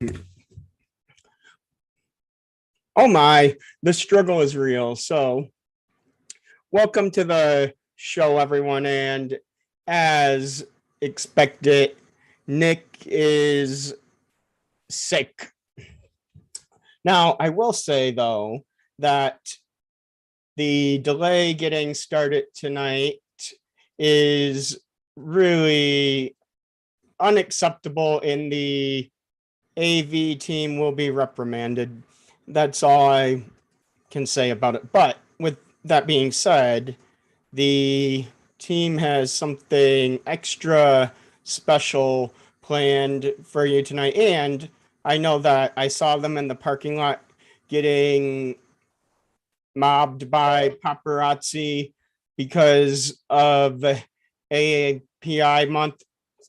Oh my, the struggle is real. So, welcome to the show, everyone. And as expected, Nick is sick. Now, I will say, though, that the delay getting started tonight is really unacceptable, and the AV team will be reprimanded. That's all I can say about it. But with that being said, the team has something extra special planned for you tonight. And I know that I saw them in the parking lot getting mobbed by paparazzi because of AAPI month.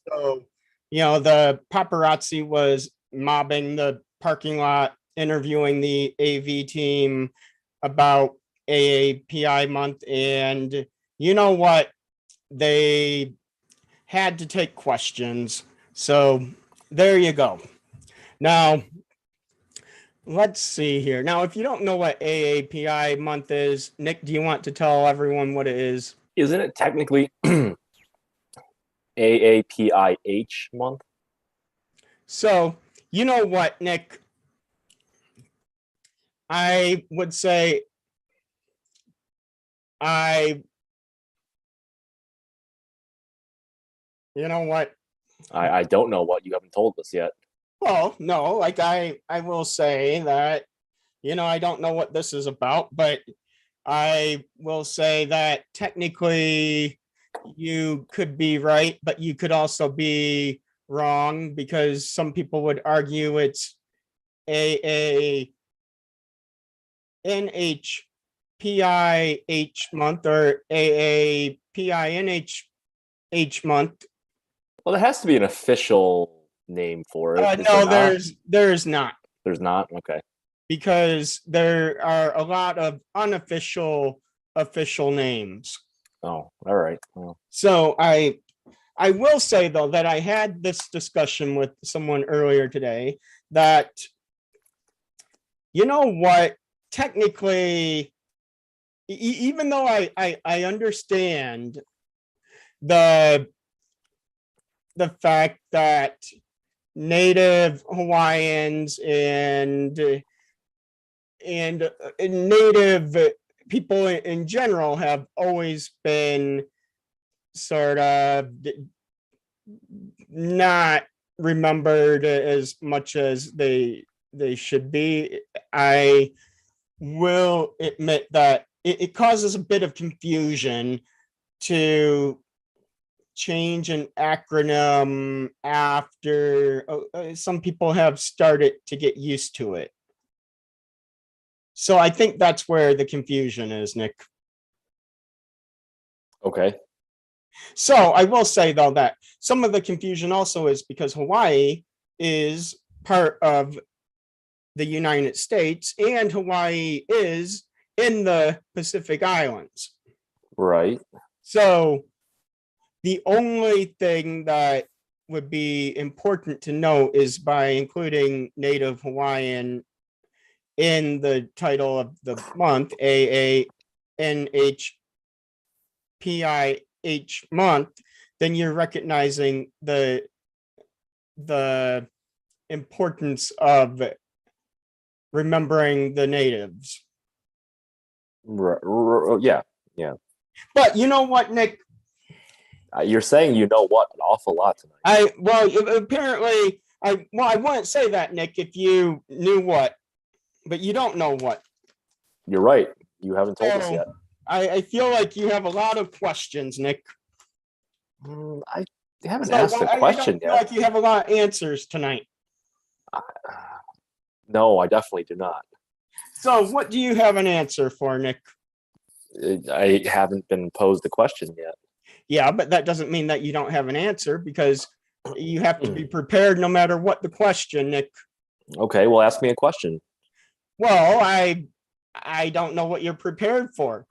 So, the paparazzi was mobbing the parking lot, interviewing the AV team about AAPI month. And you know what? They had to take questions. So there you go. Now, let's see here. Now, if you don't know what AAPI month is, Nick, do you want to tell everyone what it is? Isn't it technically AAPIH month? So, you know what, Nick? I would say you know what? I don't know what you haven't told us yet. Well, no, like I will say that, I don't know what this is about, but I will say that technically you could be right, but you could also be wrong because some people would argue it's a NHPIH month or AAPINH month. Well, there has to be an official name for it. No, there's not. There's not? Okay. Because there are a lot of unofficial names. Oh, all right. Well. So I will say though that I had this discussion with someone earlier today that what, technically, even though I understand the fact that Native Hawaiians and Native people in general have always been sort of not remembered as much as they should be. I will admit that it causes a bit of confusion to change an acronym after some people have started to get used to it. So I think that's where the confusion is, Nick. Okay. So I will say, though, that some of the confusion also is because Hawaii is part of the United States and Hawaii is in the Pacific Islands. Right. So the only thing that would be important to note is by including Native Hawaiian in the title of the month, AANHPIH month, then you're recognizing the importance of remembering the natives. Yeah. But you know what, Nick? You're saying you know what an awful lot tonight. I wouldn't say that, Nick, if you knew what, but you don't know what. You're right. You haven't told us yet. I feel like you have a lot of questions, Nick. I haven't asked a question yet. Like you have a lot of answers tonight. No, I definitely do not. So what do you have an answer for, Nick? I haven't been posed a question yet. Yeah, but that doesn't mean that you don't have an answer because you have to be prepared no matter what the question, Nick. Okay, well, ask me a question. Well, I don't know what you're prepared for.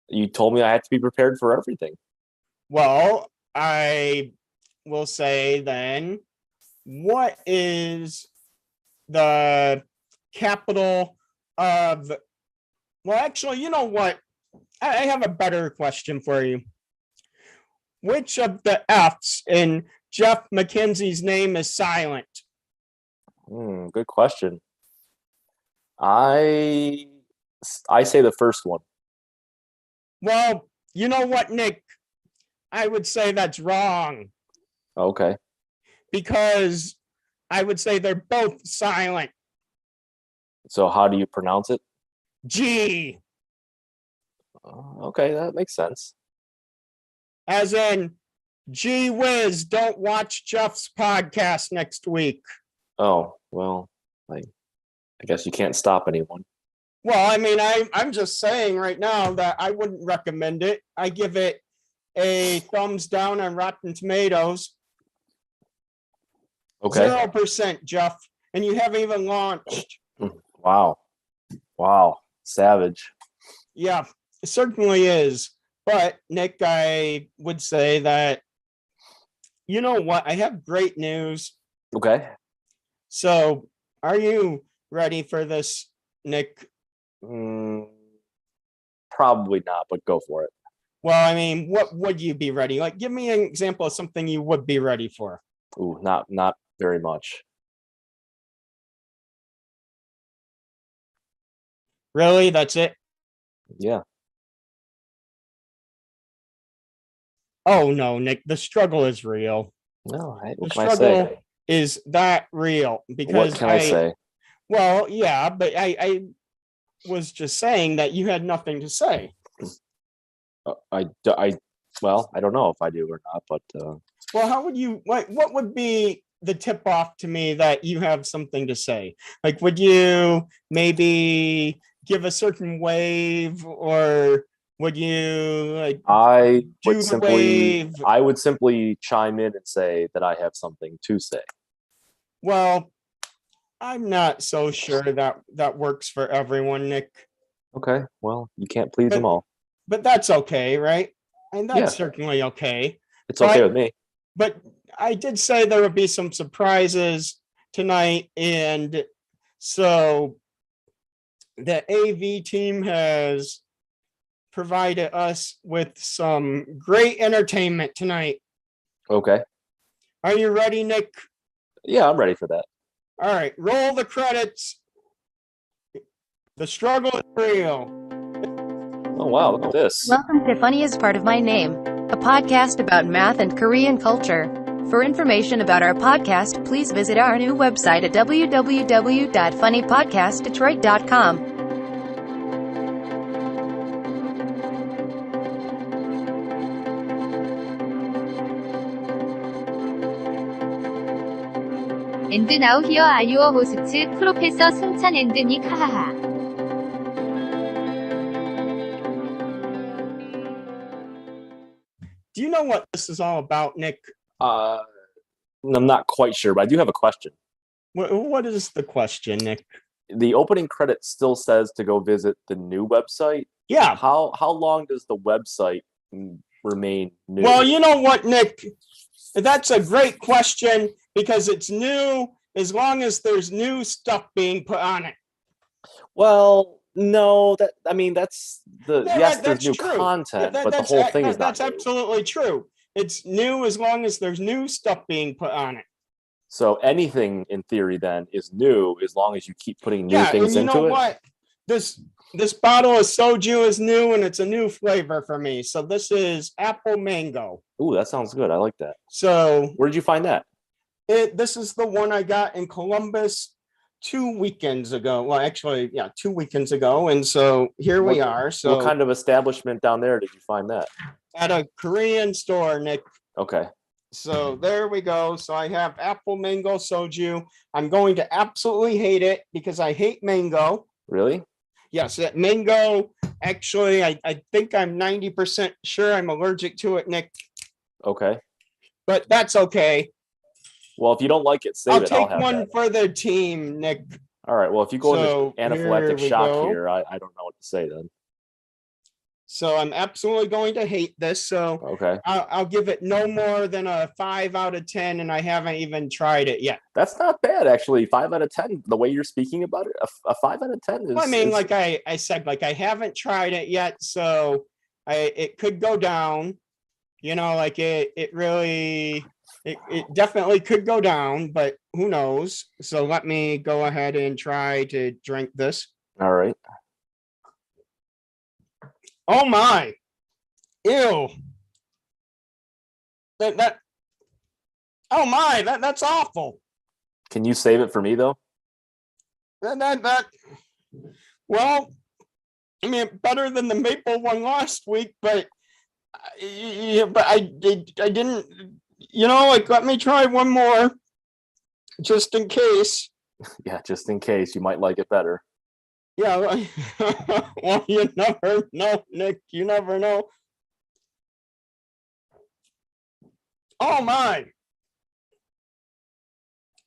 You told me I had to be prepared for everything. Well, I will say then, what is the capital of, well, actually, you know what? I have a better question for you. Which of the F's in Jeff McKenzie's name is silent? Good question. I say the first one. Well, you know what, Nick? I would say that's wrong Okay. because I would say they're both silent. So how do you pronounce it? G, Okay, that makes sense. as in, gee whiz, don't watch Jeff's podcast next week. Oh, well, I guess you can't stop anyone. Well, I mean, I'm just saying right now that I wouldn't recommend it. I give it a thumbs down on Rotten Tomatoes. Okay. 0%, Jeff, and you haven't even launched. Wow. Savage. Yeah, it certainly is. But Nick, I would say that, you know what? I have great news. Okay. So, are you ready for this, Nick? Probably not, but go for it. Well, I mean, what would you be ready? Like, give me an example of something you would be ready for. Ooh, not very much. Really? That's it? Yeah. Oh no, Nick, the struggle is real. No, The what can I say? struggle is that real because What can I say? well, yeah, but I was just saying that you had nothing to say. Well, I don't know if I do or not, but Well, how would you what would be the tip off to me that you have something to say? Like, would you maybe give a certain wave, or would you like I do would the wave? simply chime in and say that I have something to say. Well, I'm not so sure that that works for everyone, Nick. Okay, well, you can't please them all. But that's okay, right? And that's Yeah. certainly okay. It's okay with me. But I did say there would be some surprises tonight, and so the AV team has provided us with some great entertainment tonight. Okay. Are you ready, Nick? Yeah, I'm ready for that. All right, roll the credits. The struggle is real. Oh, wow, look at this. Welcome to Funniest Part of My Name, a podcast about math and Korean culture. For information about our podcast, please visit our new website at www.funnypodcastdetroit.com. And now here are your hosts, Professor 승찬 and Nick. 하하하. Do you know what this is all about, Nick? I'm not quite sure, but I do have a question. What is the question, Nick? The opening credit still says to go visit the new website. Yeah. How long does the website remain new? Well, you know what, Nick? That's a great question because it's new as long as there's new stuff being put on it. Well, no, that's the Yeah, yes, that's there's new true. content, Yeah, but the whole thing is not that's new. absolutely true. It's new as long as there's new stuff being put on it. So anything in theory then is new as long as you keep putting new Yeah, things and you into know it. what? This bottle of soju is new and it's a new flavor for me. So this is apple mango. Ooh, that sounds good. I like that. So Where did you find that? this is the one I got in Columbus 2 weekends ago. Well, actually, yeah, 2 weekends ago. And so here we are. So what kind of establishment down there did you find that? At a Korean store, Nick. Okay. So there we go. So I have apple mango soju. I'm going to absolutely hate it because I hate mango. Really? Yes, that mango. Actually, I think I'm 90% sure I'm allergic to it, Nick. Okay. But that's okay. Well, if you don't like it, save I'll it. take I'll have one that. for the team, Nick. All right. Well, if you go So, into here anaphylactic we shock go. here, I don't know what to say then. So I'm absolutely going to hate this. So Okay. I'll give it no more than a 5 out of 10, and I haven't even tried it yet. That's not bad, actually. 5 out of 10. The way you're speaking about it, a 5 out of 10 is. Well, I mean, like I said, like I haven't tried it yet, so it could go down. You know, like it definitely could go down, but who knows? So let me go ahead and try to drink this. All right. Oh my. Ew. That oh my, that's awful. Can you save it for me though? That well, I mean, better than the maple one last week, but I didn't, like, let me try one more just in case. Yeah, just in case. You might like it better. Yeah. Well, you never know, Nick. You never know. Oh my.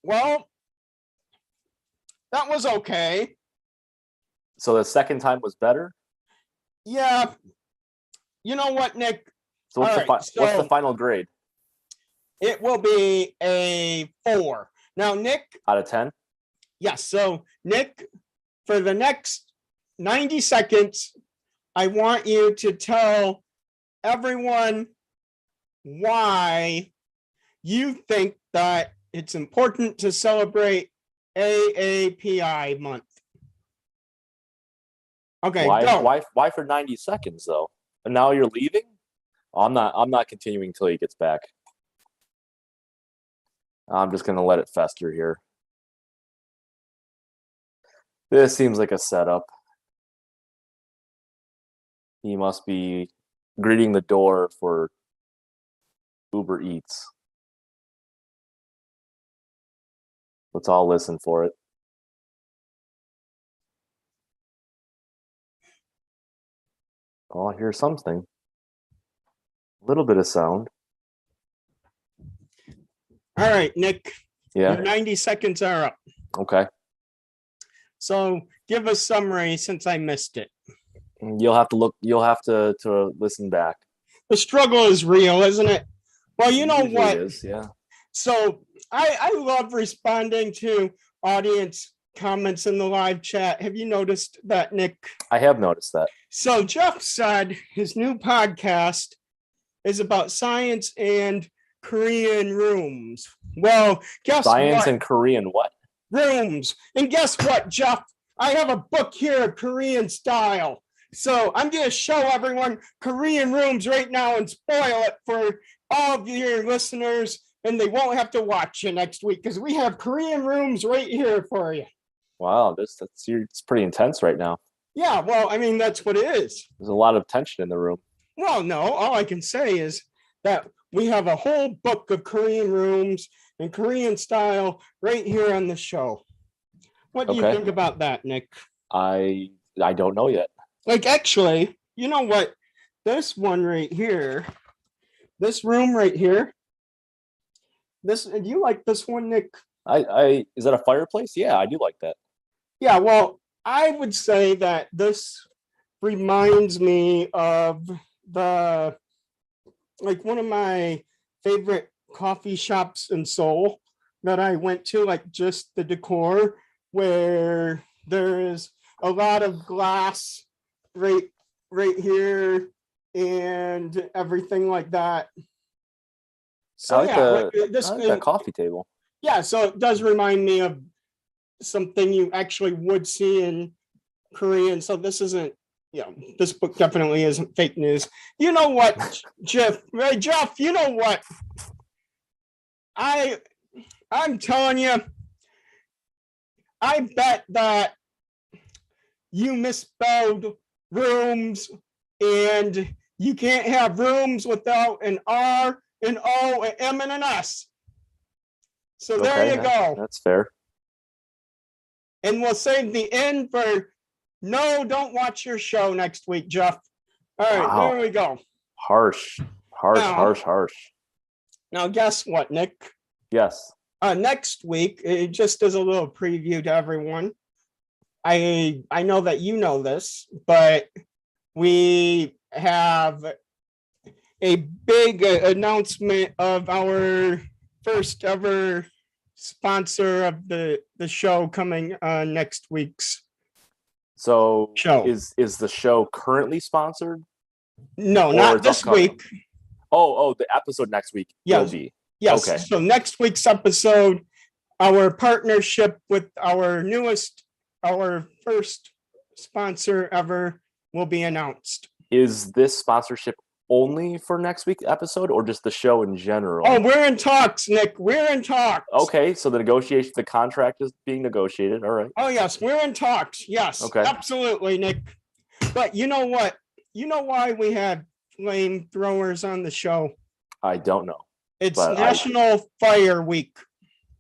Well, that was okay. So the second time was better? Yeah. You know what, Nick? So what's the final grade? It will be a 4. Now, Nick. Out of 10? Yes. So, Nick, for the next 90 seconds, I want you to tell everyone why you think that it's important to celebrate AAPI month. Okay, go. Why for 90 seconds though? And now you're leaving? I'm not continuing till he gets back. I'm just gonna let it fester here. This seems like a setup. He must be greeting the door for Uber Eats. Let's all listen for it. Oh, I hear something. A little bit of sound. All right, Nick. Yeah. Your 90 seconds are up. Okay. So give a summary since I missed it. You'll have to listen back. The struggle is real, isn't it? Well, you know Usually what? it is, yeah. So I love responding to audience comments in the live chat. Have you noticed that, Nick? I have noticed that. So Jeff said his new podcast is about science and Korean rooms. Well, guess Science what? and Korean what? Rooms. And guess what, Jeff? I have a book here, Korean style. So I'm going to show everyone Korean rooms right now and spoil it for all of your listeners, and they won't have to watch it next week because we have Korean rooms right here for you. Wow, it's pretty intense right now. Yeah, well, I mean, that's what it is. There's a lot of tension in the room. Well, no, all I can say is that we have a whole book of Korean rooms and Korean style right here on the show. What do you think about that, Nick? I don't know yet. Like, actually, you know what? This one right here, this room right here, do you like this one, Nick? Is that a fireplace? Yeah, I do like that. Yeah, well, I would say that this reminds me of one of my favorite coffee shops in Seoul that I went to, like just the decor, where there's a lot of glass right here and everything like that. So I like that coffee table. Yeah, so it does remind me of something you actually would see in Korean. So this isn't, this book definitely isn't fake news. You know what, Jeff? Hey, Jeff, you know what? I'm telling you, I bet that you misspelled rooms, and you can't have rooms without an R, an O, an M, and an S. So there you go. That's fair. And we'll save the end for no, don't watch your show next week, Jeff. All right, Wow. There we go. Harsh. Now, guess what, Nick? Yes. Next week, just as a little preview to everyone, I know that you know this, but we have a big announcement of our first ever sponsor of the show coming on next week's So show. is the show currently sponsored? No, Or not it's this upcoming? week. Oh, the episode next week will Yes. be. Yes. Okay. So next week's episode, our partnership with our first sponsor ever will be announced. Is this sponsorship only for next week's episode or just the show in general? Oh, we're in talks, Nick. We're in talks. Okay, so the contract is being negotiated. All right. Oh, yes, we're in talks. Yes, Okay. absolutely, Nick. But you know what? You know why we have flamethrowers on the show? I don't know. It's But National Fire Week.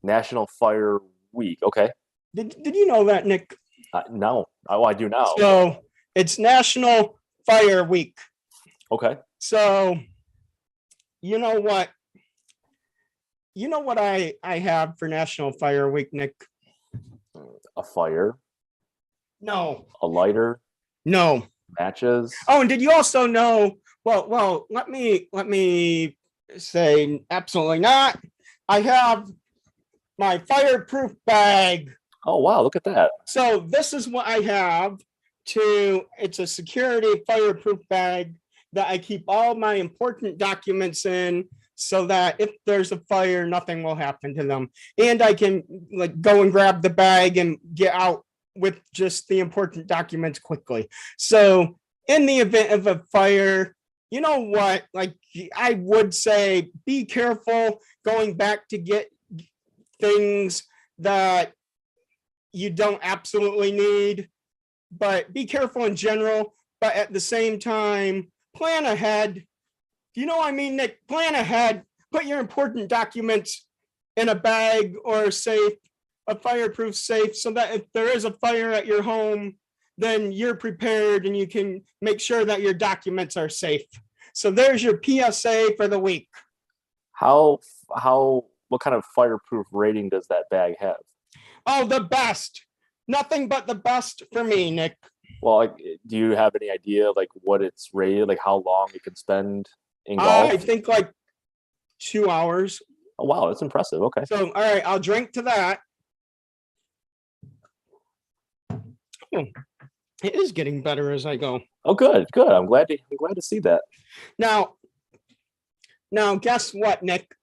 National Fire Week. Okay. Did you know that, Nick? No. Oh, I do now. So it's National Fire Week. Okay. So you know what? You know what I have for National Fire Week, Nick? A fire, No. a lighter, No. matches. Oh, and did you also know? Well, let me say absolutely not. I have my fireproof bag. Oh, wow. Look at that. So this is what I have it's a security fireproof bag that I keep all my important documents in so that if there's a fire, nothing will happen to them. And I can like go and grab the bag and get out with just the important documents quickly. So in the event of a fire, you know what? Like I would say, be careful going back to get things that you don't absolutely need, but be careful in general. But at the same time, plan ahead. You know what I mean, Nick? Plan ahead. Put your important documents in a bag or a safe, a fireproof safe, so that if there is a fire at your home, then you're prepared and you can make sure that your documents are safe. So there's your PSA for the week. What kind of fireproof rating does that bag have? Oh, the best. Nothing but the best for me, Nick. Well, like, do you have any idea like what it's rated, like how long you can spend in golf? I think like 2 hours. Oh, wow, that's impressive. Okay. So, all right, I'll drink to that. Oh, it is getting better as I go. Oh, good. I'm glad to see that. Now, guess what, Nick?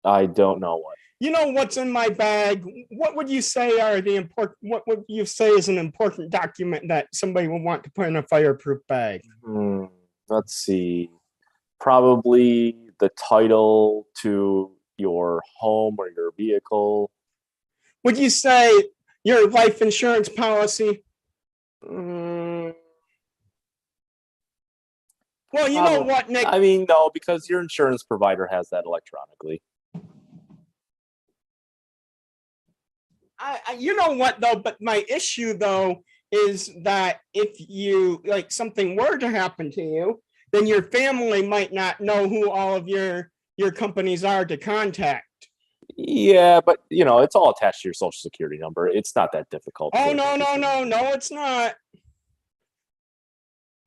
I don't know what. You know what's in my bag? What would you say what would you say is an important document that somebody would want to put in a fireproof bag? Let's see. Probably the title to your home or your vehicle. Would you say your life insurance policy? Mm, Well, you know what, Nick? I mean, no, because your insurance provider has that electronically. You know what though, but my issue though is that if you like something were to happen to you, then your family might not know who all of your companies are to contact. Yeah, but it's all attached to your social security number. It's not that difficult. Oh no, it's not.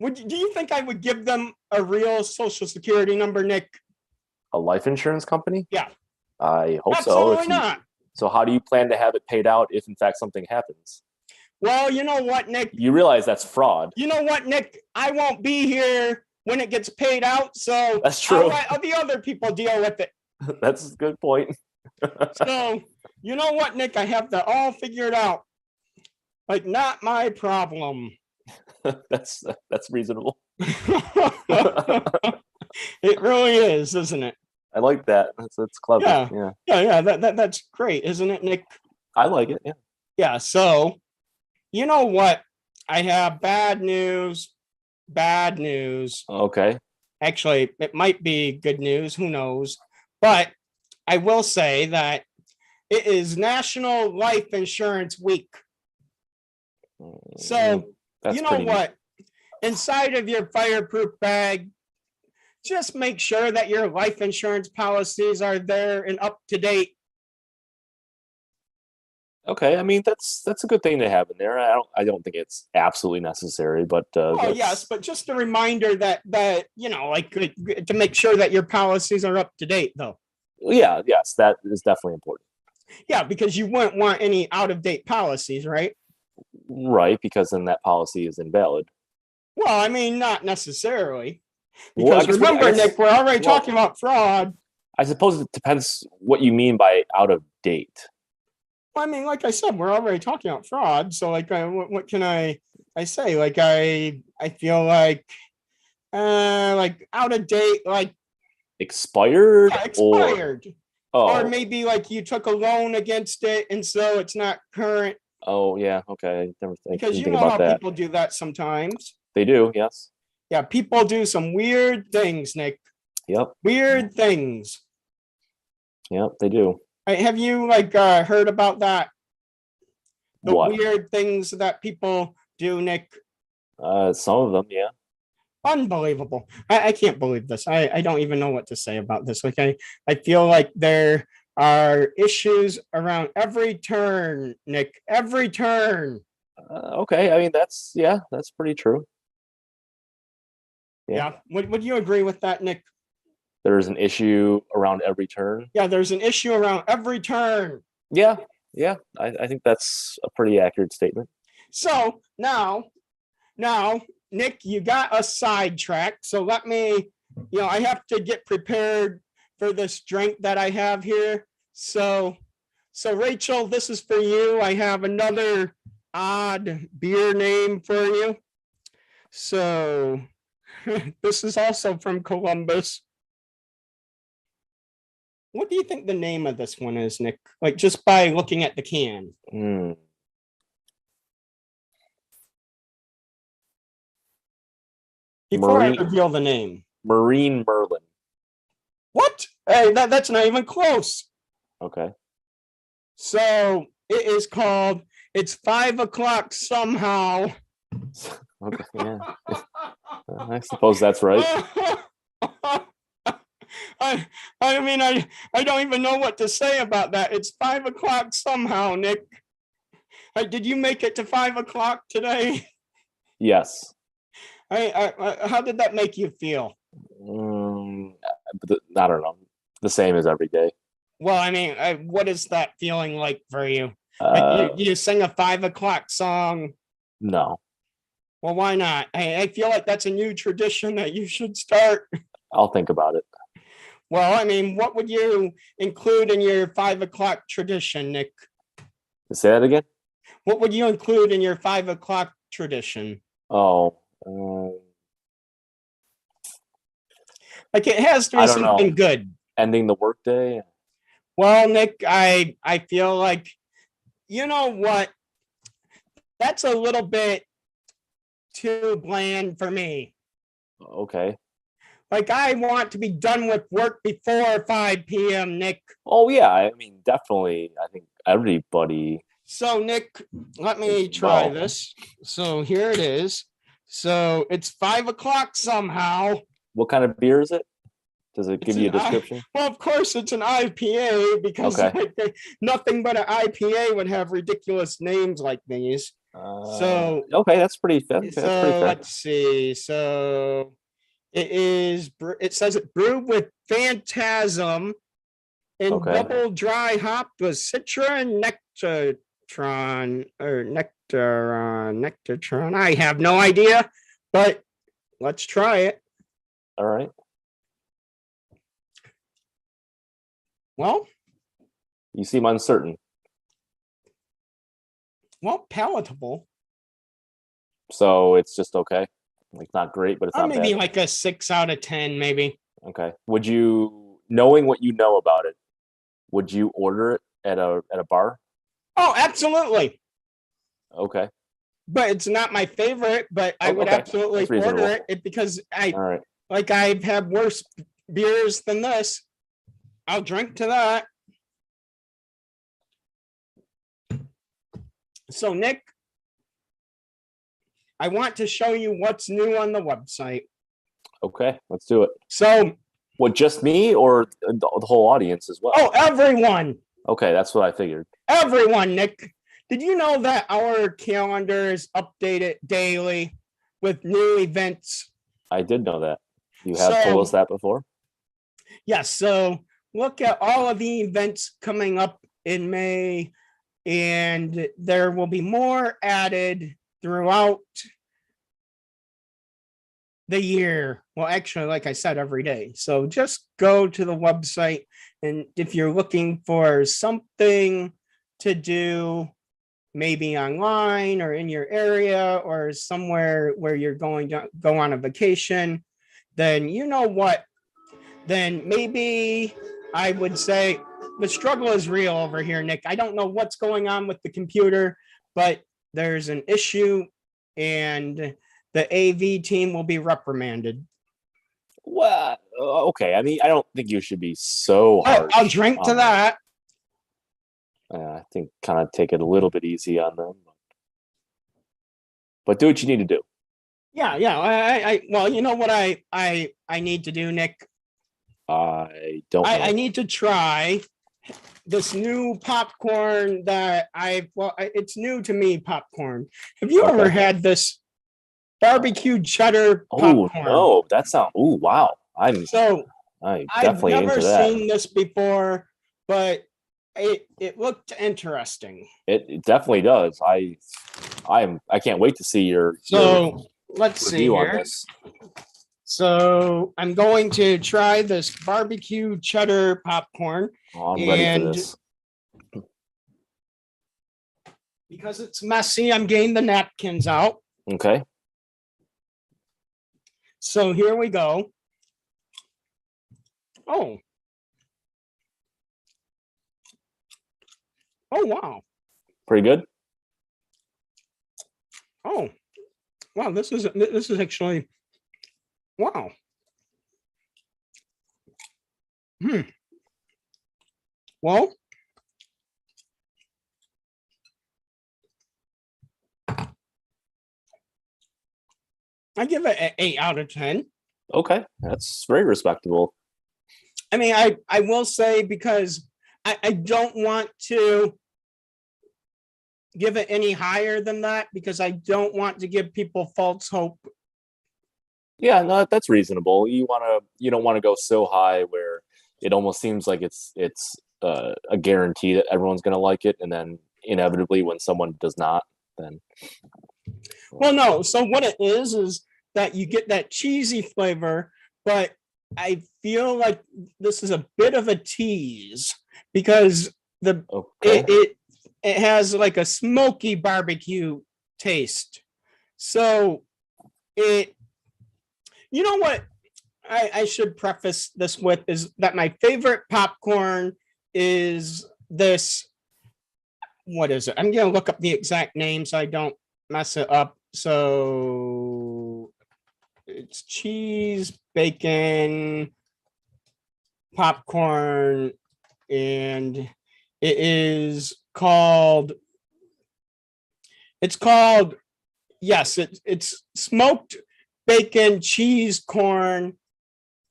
Do you think I would give them a real social security number, Nick? A life insurance company? Yeah. I hope so. Absolutely not. So how do you plan to have it paid out if in fact something happens? Well, you know what, Nick? You realize that's fraud. You know what, Nick? I won't be here when it gets paid out, so That's true. I'll let the other people deal with it. That's a good point. So, you know what, Nick? I have that all figured out. Like, not my problem. That's reasonable. It really is, isn't it? I like that. That's clever. Yeah. That's great, isn't it, Nick? I like it. Yeah. Yeah. So, you know what? I have bad news. Bad news. Okay. Actually, it might be good news. Who knows? But I will say that it is National Life Insurance Week. So, That's you know pretty what? Inside of your fireproof bag, just make sure that your life insurance policies are there and up to date. Okay, I mean that's a good thing to have in there. I don't think it's absolutely necessary, but Oh yes, but just a reminder that to make sure that your policies are up to date, though. yeah, yes, that is definitely important. Yeah, because you wouldn't want any out of date policies, right? Right, because then that policy is invalid. Well, I mean, not necessarily. Well, Because remember, Nick, we're already well, talking about fraud. I suppose it depends what you mean by out of date. Well, I mean, like I said, we're already talking about fraud. So, like, what can I say? Like, I feel like out of date, like Expired, expired, or or maybe like you took a loan against it, and so it's not current. oh yeah, okay. Never Because you think know about how that. people do that sometimes. They do, yes. Yeah, people do some weird things, Nick. Yep. Weird things. Yep, they do. Have you heard about that? The What? weird things that people do, Nick. Some of them, yeah. Unbelievable. I can't believe this. I don't even know what to say about this. Like I feel like there are issues around every turn, Nick. Every turn. Okay, I mean that's pretty true. Yeah. Would you agree with that, Nick? There's an issue around every turn. Yeah, there's an issue around every turn. Yeah, I think that's a pretty accurate statement. So now, Nick, you got us sidetracked. So let me, I have to get prepared for this drink that I have here. So Rachel, this is for you. I have another odd beer name for you. So this is also from Columbus. What do you think the name of this one is, Nick? Like just by looking at the can. Before I reveal the name. Marine Merlin. What? Hey, that's not even close. Okay. So it is called It's 5 o'clock somehow. Okay, yeah. I suppose that's right. I mean, I don't even know what to say about that. It's 5 o'clock somehow, Nick. Did you make it to 5 o'clock today? Yes. How did that make you feel? I don't know. The same as every day. Well, I mean, what is that feeling like for you? You sing a 5 o'clock song? No. Well, why not? I feel like that's a new tradition that you should start. I'll think about it. Well, I mean, what would you include in your 5 o'clock tradition, Nick? Say that again? What would you include in your 5 o'clock tradition? Oh. Like it has to be something good. Ending the workday? Well, Nick, I feel like, you know what? That's a little bit too bland for me. Okay. Like I want to be done with work before 5 p.m., Nick. Oh yeah, I mean definitely. I think everybody. So Nick, let me try this. So here it is. So it's 5 o'clock somehow. What kind of beer is it? Does it give you a description? Well, of course it's an IPA because nothing but an IPA would have ridiculous names like these. Okay, that's pretty fair. Let's see. So it says it brewed with Phantasm and double dry hopped with Citra and Nectartron. I have no idea, but let's try it. All right. Well, you seem uncertain. Well, palatable. So it's just okay. Like not great, but it's not maybe bad. Like a 6 out of 10, maybe. Okay. Would you, knowing what you know about it, would you order it at a bar? Oh, absolutely. Okay. But it's not my favorite, but I would absolutely order it because I've had worse beers than this. I'll drink to that. So, Nick, I want to show you what's new on the website. Okay, let's do it. So, what, just me or the whole audience as well? Oh, everyone. Okay, that's what I figured. Everyone, Nick. Did you know that our calendar is updated daily with new events? I did know that. You have told us that before. Yes. So look at all of the events coming up in May, and there will be more added throughout the year. Well, actually, like I said, every day. So just go to the website, and if you're looking for something to do, maybe online or in your area or somewhere where you're going to go on a vacation, then you know what? Then maybe I would say the struggle is real over here, Nick. I don't know what's going on with the computer, but there's an issue and the AV team will be reprimanded. Well, okay. I mean, I don't think you should be so harsh. I'll drink to that. I think kind of take it a little bit easy on them. But do what you need to do. Yeah. Well, you know what I need to do, Nick? I don't know. I need to try this new popcorn that it's new to me, popcorn. Have you ever had this barbecue cheddar popcorn? Oh, no, that sounds, oh, wow. I'm definitely I've never into that. seen this before, but it looked interesting. It definitely does. I can't wait to see your let's see review on here. this. So I'm going to try this barbecue cheddar popcorn. Oh, I'm ready for this. Because it's messy, I'm getting the napkins out. Okay. So here we go. Oh, wow. Pretty good. Oh, wow. This is actually, wow. Well, I give it an 8 out of 10. Okay, that's very respectable. I mean, I will say, because I don't want to give it any higher than that, because I don't want to give people false hope. Yeah, no, that's reasonable. You don't want to go so high where it almost seems like it's a guarantee that everyone's going to like it, and then inevitably when someone does not, then. Well, no. So what it is that you get that cheesy flavor, but I feel like this is a bit of a tease, because it has like a smoky barbecue taste. So you know what I should preface this with is that my favorite popcorn is this. What is it? I'm going to look up the exact name so I don't mess it up. So it's cheese, bacon, popcorn, and it is called, yes, it's smoked bacon cheese corn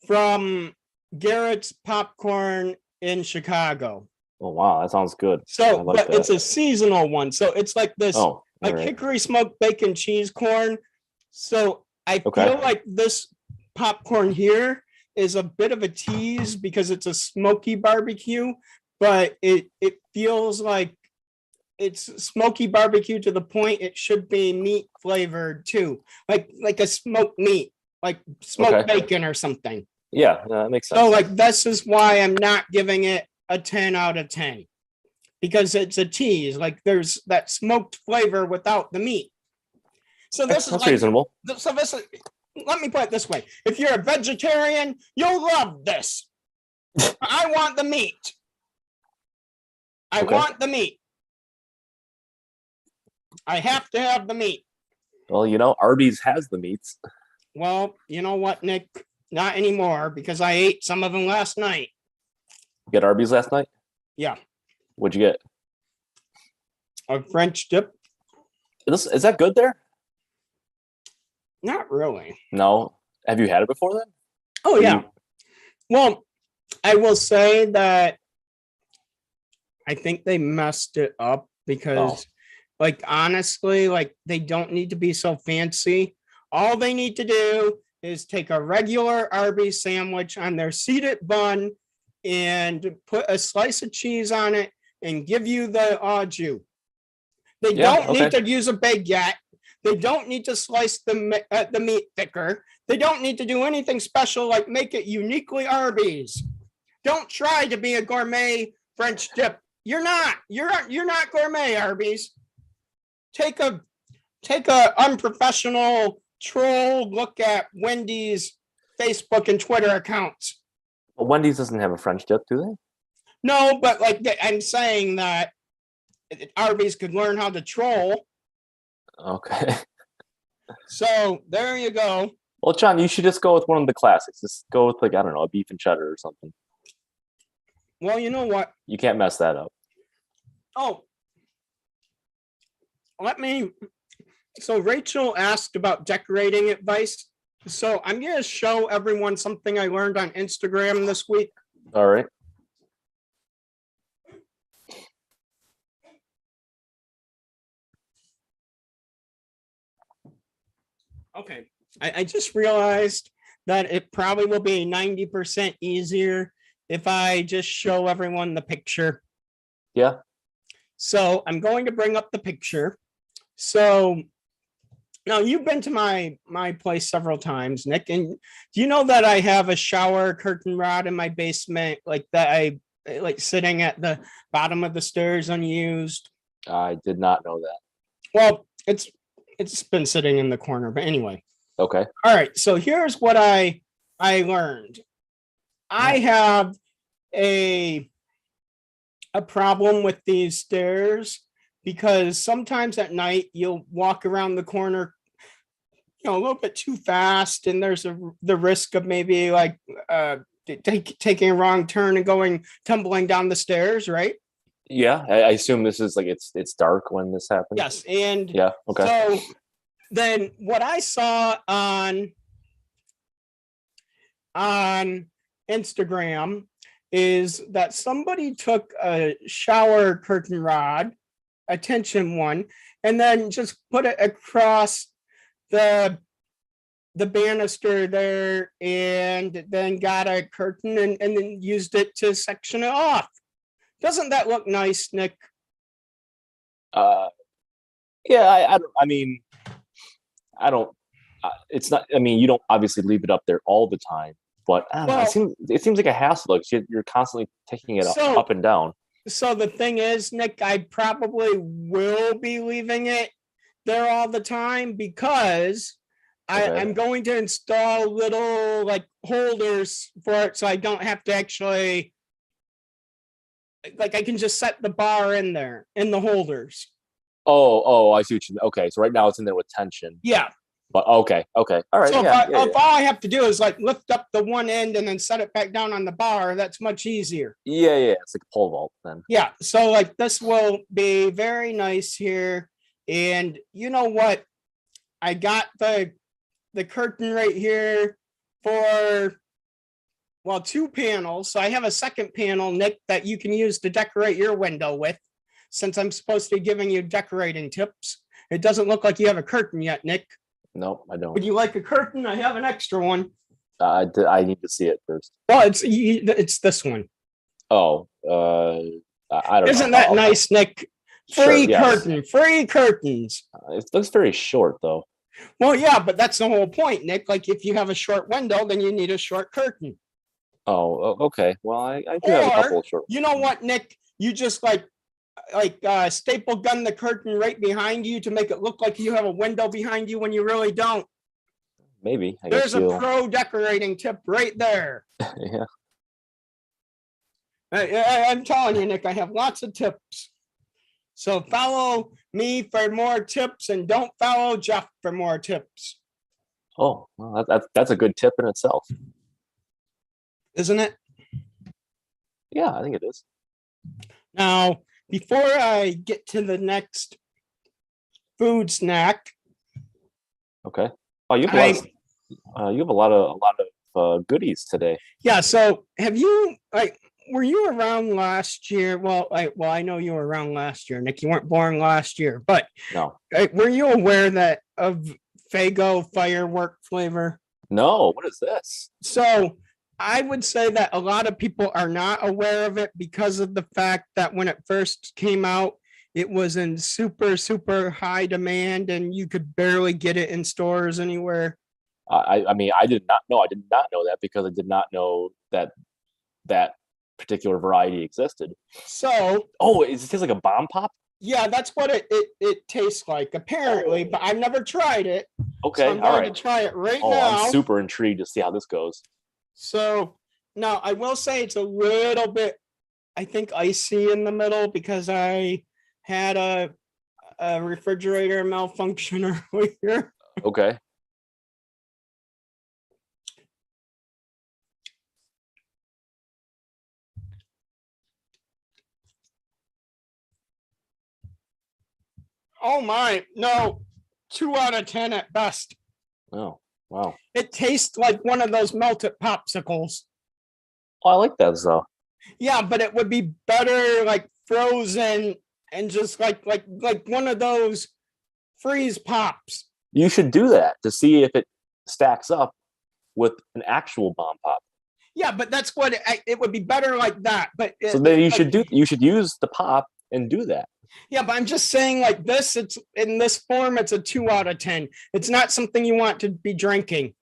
from Garrett's Popcorn in Chicago. Oh, wow, that sounds good. So, but it's a seasonal one. So it's like this, hickory smoked bacon cheese corn. So I feel like this popcorn here is a bit of a tease because it's a smoky barbecue, but it feels like it's smoky barbecue to the point it should be meat flavored too, like a smoked meat, like smoked bacon or something. Yeah, that makes sense. So like this is why I'm not giving it a 10 out of 10, because it's a tease. Like there's that smoked flavor without the meat. So this that's reasonable. So this is, let me put it this way: if you're a vegetarian, you'll love this. I want the meat. I want the meat. I have to have the meat. Well, Arby's has the meats. Well, you know what, Nick? Not anymore, because I ate some of them last night. You get Arby's last night? Yeah. What'd you get? A French dip. Is that good there? Not really. No. Have you had it before then? Oh, yeah. Well, I will say that I think they messed it up because Like, honestly, like, they don't need to be so fancy. All they need to do is take a regular Arby's sandwich on their seeded bun and put a slice of cheese on it and give you the au jus. They don't need to use a baguette. They don't need to slice the meat thicker. They don't need to do anything special like make it uniquely Arby's. Don't try to be a gourmet French dip. You're not. You're not gourmet, Arby's. Take a unprofessional troll look at Wendy's Facebook and Twitter accounts. Well, Wendy's doesn't have a French dip, do they? No, but like I'm saying that Arby's could learn how to troll. Okay. So there you go. Well, John, you should just go with one of the classics. Just go with, like, I don't know, a beef and cheddar or something. Well, you know what? You can't mess that up. Oh, so Rachel asked about decorating advice. So I'm going to show everyone something I learned on Instagram this week. All right. Okay. I just realized that it probably will be 90% easier if I just show everyone the picture. Yeah. So I'm going to bring up the picture. So now you've been to my place several times, Nick, and do you know that I have a shower curtain rod in my basement, like that I like sitting at the bottom of the stairs unused? I did not know that. Well, it's been sitting in the corner, but anyway. Okay. All right. So here's what I learned. I have a problem with these stairs because sometimes at night you'll walk around the corner, a little bit too fast, and there's the risk of maybe like taking a wrong turn and tumbling down the stairs, right? Yeah, I assume this is like it's dark when this happens. Yes, and yeah, okay. So then what I saw on Instagram is that somebody took a shower curtain rod, a tension one, and then just put it across the banister there, and then got a curtain and then used it to section it off. Doesn't that look nice, Nick? Yeah, I mean, I don't. It's not. I mean, you don't obviously leave it up there all the time, but I don't know, it seems like a hassle. Like you're constantly taking it up and down. So the thing is, Nick, I probably will be leaving it there all the time because I'm going to install little like holders for it, so I don't have to actually, like, I can just set the bar in there in the holders. Oh, I see what you mean. Okay, so right now it's in there with tension. Yeah. But okay, all right. So if all I have to do is like lift up the one end and then set it back down on the bar, that's much easier. Yeah, it's like a pole vault then. Yeah, so like this will be very nice here, and you know what? I got the curtain right here for, well, 2 panels. So I have a second panel, Nick, that you can use to decorate your window with, since I'm supposed to be giving you decorating tips. It doesn't look like you have a curtain yet, Nick. No, I don't. Would you like a curtain? I have an extra one. I need to see it first. Well, it's this one. Oh, I don't know. Isn't that nice, Nick? Free curtain, yes. Free curtains. It looks very short, though. Well, yeah, but that's the whole point, Nick. Like, if you have a short window, then you need a short curtain. Oh, okay. Well, I do have a couple of short. You know what, Nick? You just like staple gun the curtain right behind you to make it look like you have a window behind you when you really don't. Maybe. There's a pro decorating tip right there. Yeah. I'm telling you, Nick, I have lots of tips. So follow me for more tips and don't follow Jeff for more tips. Oh, well, that's a good tip in itself. Isn't it? Yeah, I think it is. Now, before I get to the next food snack. Okay. Oh, you have a lot of goodies today. Yeah. So have you, like, were you around last year? Well, I know you were around last year, Nick. You weren't born last year, but No. were you aware that of Faygo firework flavor? No, what is this? So I would say that a lot of people are not aware of it because of the fact that when it first came out, it was in super, super high demand and you could barely get it in stores anywhere. I mean, I did not know that because I did not know that particular variety existed. So, It tastes like a bomb pop? yeah, that's what it tastes like, apparently, but I've never tried it. Okay, So I'm all going right. to try it right now. I'm super intrigued to see how this goes. So now I will say it's a little bit, I think, icy in the middle because I had a refrigerator malfunction earlier. Okay. Oh my, no, 2 out of 10 at best. Oh, wow. It tastes like one of those melted popsicles. Oh, I like that though. Yeah, but it would be better like frozen and just like one of those freeze pops. You should do that to see if it stacks up with an actual bomb pop. Yeah, but that's what it would be better like that. But So then you should use the pop and do that. Yeah, but I'm just saying like this, it's in this form, it's a 2 out of 10. It's not something you want to be drinking.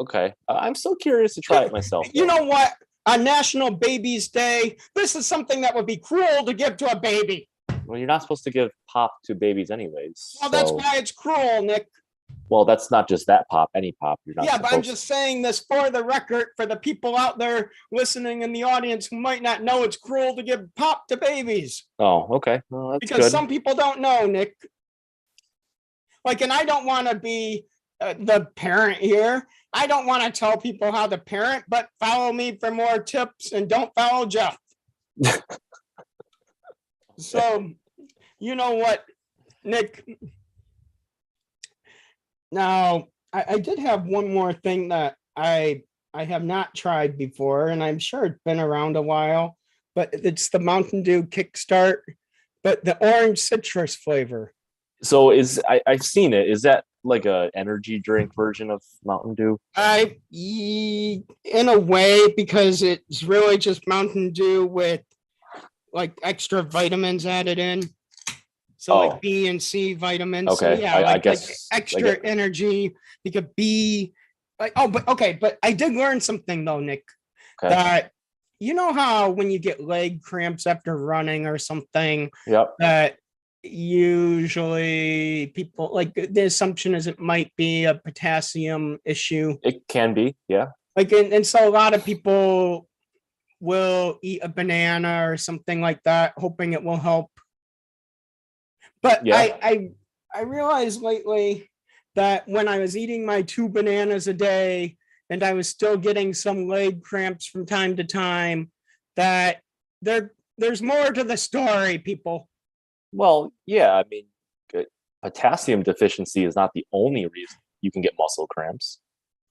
Okay. I'm so curious to try it myself. You know what? On National Babies Day, this is something that would be cruel to give to a baby. Well, you're not supposed to give pop to babies anyways. Well, that's why it's cruel, Nick. Well, that's not just that pop, any pop. You're not. Yeah, but I'm just saying this for the record, for the people out there listening in the audience who might not know it's cruel to give pop to babies. Oh, okay. Well, that's because good. Some people don't know, Nick. Like, and I don't want to be the parent here. I don't want to tell people how to parent, but follow me for more tips and don't follow Jeff. So, you know what, Nick? Now, I did have one more thing that I have not tried before, and I'm sure it's been around a while, but it's the Mountain Dew Kickstart, but the orange citrus flavor. So I've seen it. Is that like a energy drink version of Mountain Dew? In a way, because it's really just Mountain Dew with like extra vitamins added in. So like B and C vitamins. Okay. So yeah, I guess like extra energy. Because B, like, but I did learn something though, Nick. Okay. That you know how when you get leg cramps after running or something, Yep. that usually people like the assumption is it might be a potassium issue. It can be, yeah. Like and so a lot of people will eat a banana or something like that, hoping it will help. But yeah. I realized lately that when I was eating my 2 bananas a day and I was still getting some leg cramps from time to time, that there's more to the story, people. Well, yeah, I mean, potassium deficiency is not the only reason you can get muscle cramps.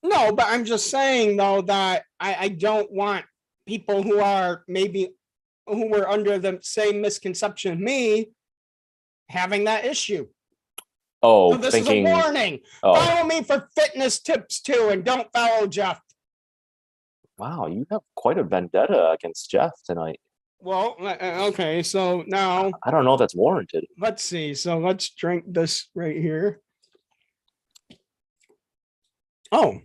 No, but I'm just saying, though, that I don't want people who were under the same misconception as me having that issue. Oh, so this is a warning. Follow me for fitness tips too, and don't follow Jeff. Wow, you have quite a vendetta against Jeff tonight. Well, okay, so now I don't know if that's warranted. Let's see. So let's drink this right here. Oh,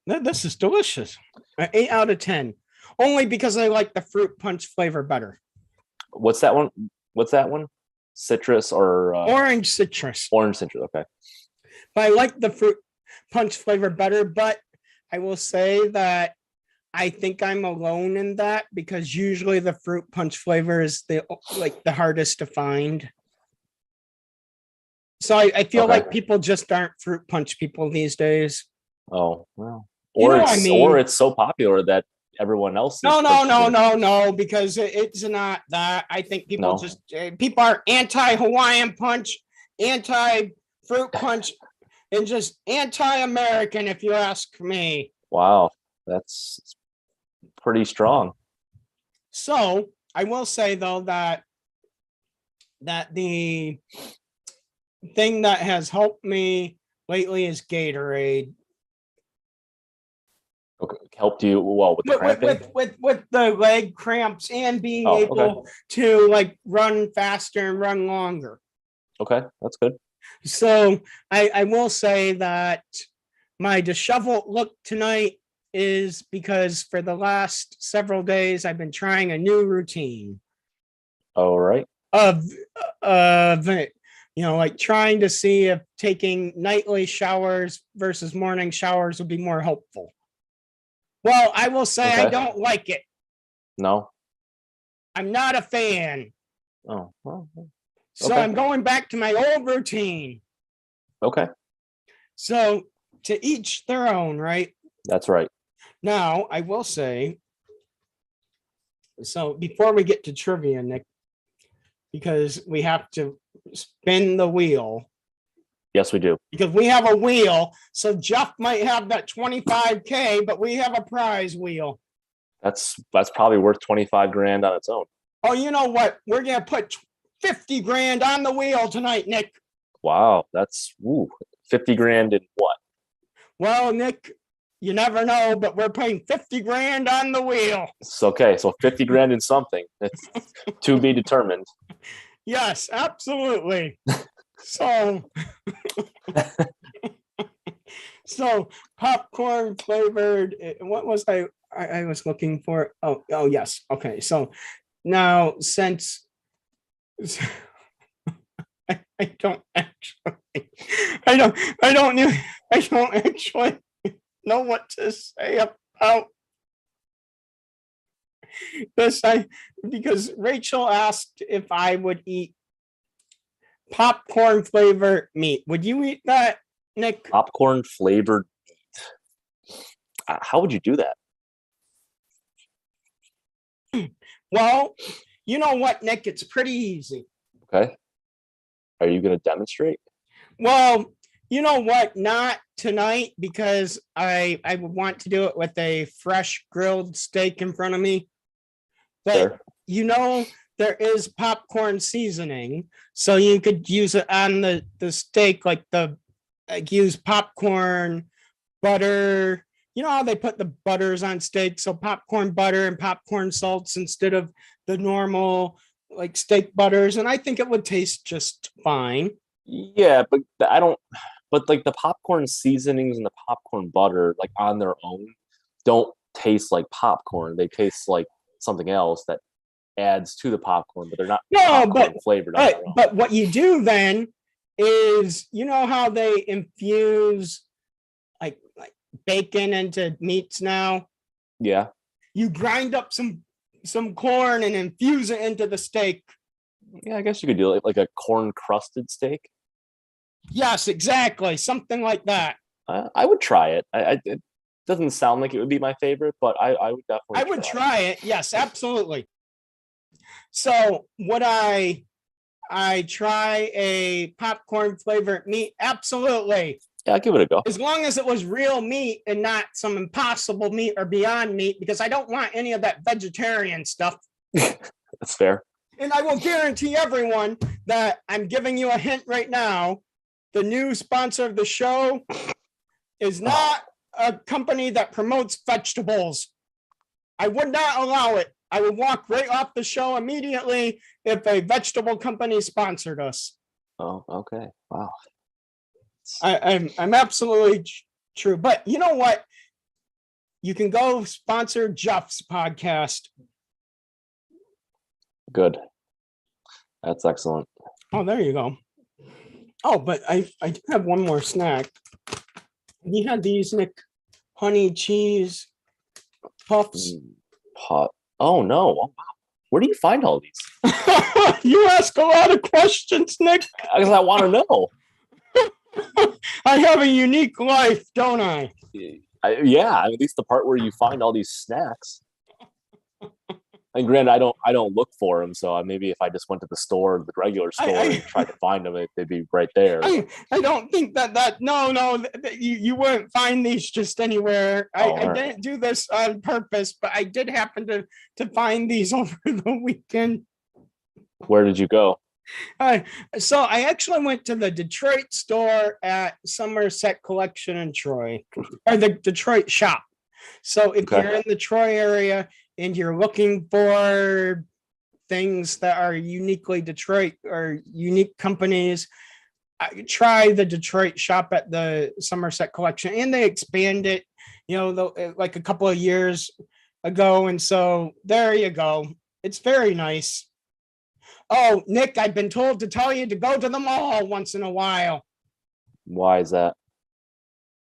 this is delicious. 8 out of 10. Only because I like the fruit punch flavor better. What's that one? Citrus or orange citrus? Orange citrus. Okay. But I like the fruit punch flavor better. But I will say that I think I'm alone in that because usually the fruit punch flavor is the hardest to find. So I feel like people just aren't fruit punch people these days. Oh, well. Or it's so popular that everyone else. No, because it's not that. I think people people are anti-Hawaiian punch, anti-fruit punch, and just anti-American, if you ask me. Wow, that's pretty strong. So I will say though that the thing that has helped me lately is Gatorade. Okay, helped you with the cramping? With the leg cramps and being Oh, able to like run faster and run longer. Okay, that's good. So I will say that my disheveled look tonight is because for the last several days I've been trying a new routine All right. of like trying to see if taking nightly showers versus morning showers would be more helpful. Well, I will say I don't like it. No. I'm not a fan. Oh, well. So I'm going back to my old routine. Okay. So to each their own, right? That's right. Now, I will say, so before we get to trivia, Nick, because we have to spin the wheel. Yes, we do. Because we have a wheel. So Jeff might have that 25K, but we have a prize wheel. That's probably worth 25 grand on its own. Oh, you know what? We're going to put 50 grand on the wheel tonight, Nick. Wow. That's 50 grand in what? Well, Nick, you never know, but we're putting 50 grand on the wheel. It's okay. So 50 grand in something. It's to be determined. Yes, absolutely. So popcorn flavored. What was I was looking for? Oh, yes. Okay. So now since I don't actually know what to say about this. Because Rachel asked if I would eat popcorn flavored meat. Would you eat that, Nick? Popcorn flavored meat. How would you do that? Well, you know what, Nick? It's pretty easy. Okay. Are you going to demonstrate? Well, you know what? Not tonight, because I would want to do it with a fresh grilled steak in front of me. But Sure. There is popcorn seasoning, so you could use it on the steak, use popcorn, butter. You know how they put the butters on steak? So popcorn butter and popcorn salts instead of the normal like steak butters, and I think it would taste just fine. Yeah, but I don't. But like the popcorn seasonings and the popcorn butter, like on their own, don't taste like popcorn. They taste like something else that adds to the popcorn, but they're not popcorn flavored. But what you do then is, you know how they infuse like bacon into meats now? Yeah. You grind up some corn and infuse it into the steak. Yeah, I guess you could do it like a corn crusted steak. Yes, exactly. Something like that. I would try it. It doesn't sound like it would be my favorite, but I would definitely. I would try it. Yes, absolutely. So would I try a popcorn flavored meat? Absolutely. Yeah, I'll give it a go. As long as it was real meat and not some Impossible Meat or Beyond Meat, because I don't want any of that vegetarian stuff. That's fair. And I will guarantee everyone that I'm giving you a hint right now. The new sponsor of the show is not a company that promotes vegetables. I would not allow it. I would walk right off the show immediately if a vegetable company sponsored us. Oh, okay. Wow. I'm absolutely true. But you know what? You can go sponsor Jeff's podcast. Good. That's excellent. Oh, there you go. Oh, but I do have one more snack. You had these, Nick, honey cheese puffs. Oh no! Oh, wow. Where do you find all these? You ask a lot of questions, Nick. Because I want to know. I have a unique life, don't I? Yeah, at least the part where you find all these snacks. And granted, I don't look for them, so maybe if I just went to the store, the regular store, and tried to find them, they'd be right there. I don't think that you wouldn't find these just anywhere. I didn't do this on purpose, but I did happen to find these over the weekend. Where did you go? So I actually went to the Detroit store at Somerset Collection in Troy, or the Detroit shop. So if you're in the Troy area and you're looking for things that are uniquely Detroit or unique companies, try the Detroit shop at the Somerset Collection. And they expanded, like a couple of years ago. And so there you go. It's very nice. Oh, Nick, I've been told to tell you to go to the mall once in a while. Why is that?